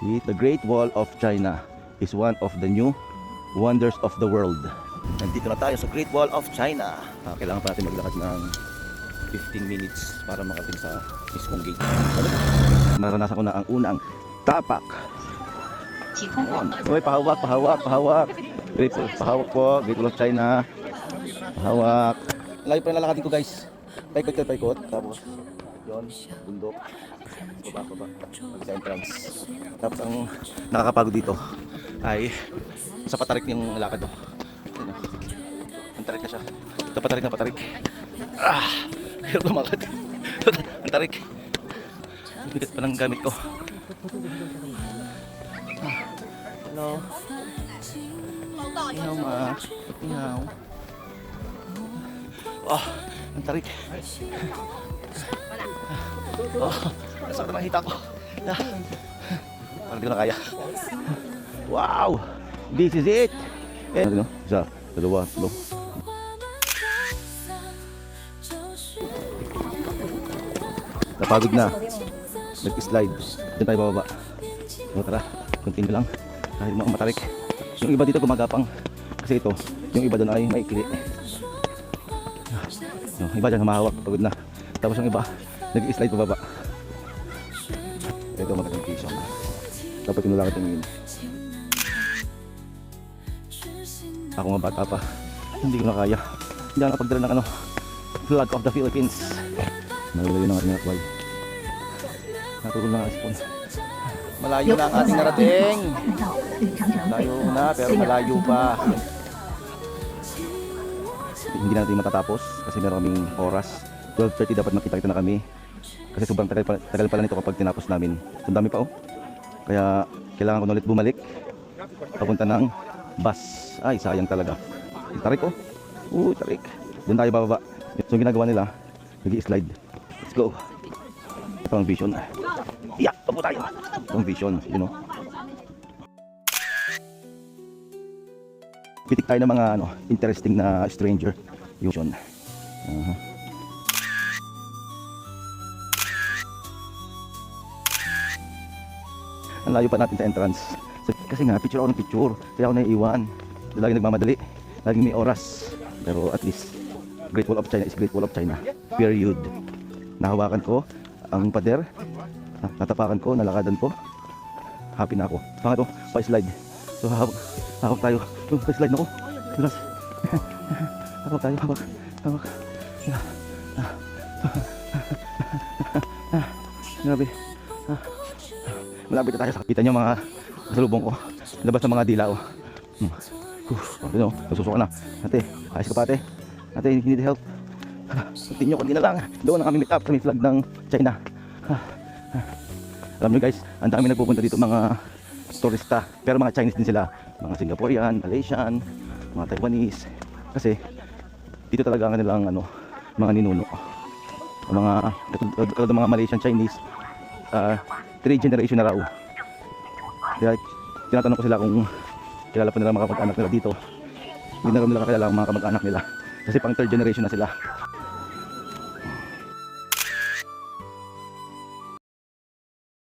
See, the Great Wall of China is one of the new wonders of the world. Nandito na tayo sa Great Wall of China. Kailangan pa natin maglakad ng 15 minutes para makating sa mismong gate. Naranasan ko na ang unang tapak. Uy, pahawak. Great Wall, pahawak po. Great Wall of China. Pahawak. Layo pa yung lalakadin ko, guys. Paikot. Tapos, yon, bundok. Baba. Sa entrance. Tapos ang nakakapagod dito ay sa patarik yung lakad to. Ang tarik na siya. Ito patarik. Hirap lumakad. Ang tarik. Bigat pa ng gamit ko. Hello. Ihaw ma. Ihaw. Ang tarik. Nasakit ang hita ko. Parang di ko na kaya. Wow! This is it! Isa, dalawa, tatlo. Napagod na. Nag-slide. Diyan tayo bababa. So, tara, continue lang. Kahit mga matarik. Yung iba dito gumagapang. Kasi ito, yung iba doon ay maikli. Yung iba dyan humahawak, pagod na. Tapos yung iba, nag-slide pababa. Ito magandang location. Dapat tinulakad yung yun. Ako nga bata pa, hindi ko na kaya. Hindi ako nakapagdala ng flag of the Philippines. Nalalayo ng ating akway. Natulog na ang asipon. Malayo na ang ating narating. Malayo na, pero malayo pa. Hindi na natin matatapos kasi meron kaming oras. 12:30 dapat makita-kita na kami. Kasi sobrang tagal pala nito kapag tinapos namin. Ang dami pa Kaya kailangan ko na ulit bumalik. Papunta ng bus. Ay, sayang talaga. Tarik tarik. Doon tayo bababa. So yung ginagawa nila, nag-i-slide. Let's go. Ito ang vision. Yeah, tapo tayo. Ito ang vision, Pitik tayo ng mga interesting na stranger. Vision. Ang layo pa natin sa entrance. Kasi nga, picture ako ng picture. Kaya ako naiiwan. Laging nagmamadali. Laging may oras. Pero at least, Great Wall of China is Great Wall of China. Period. Nahawakan ko ang pader. Natapakan ko, nalakadan ko. Happy na ako. Saka ito, pa-slide. So, hawak tayo. Pa-slide na ko. Bilas. Hawak tayo, hawak. Grabe. Malapit na tayo. Kita nyo mga kasalubong ko. Labas ng mga dila nagsusuka na. Ate, ayos ka pa ate. Ate, you need help. Continue, kundi na lang. Doon na kami meet up sa may flag ng China. Alam nyo guys, ang dami nagpupunta dito mga turista. Pero mga Chinese din sila. Mga Singaporean, Malaysian, mga Taiwanese. Kasi dito talaga ang kanilang mga ninuno. Mga Malaysian, Chinese, 3 generation na raw. Kaya tinatanong ko sila kung kilala pa nila mga kamag-anak nila dito. Hindi na nila kakilala ang mga kamag-anak nila. Kasi pang 3rd generation na sila.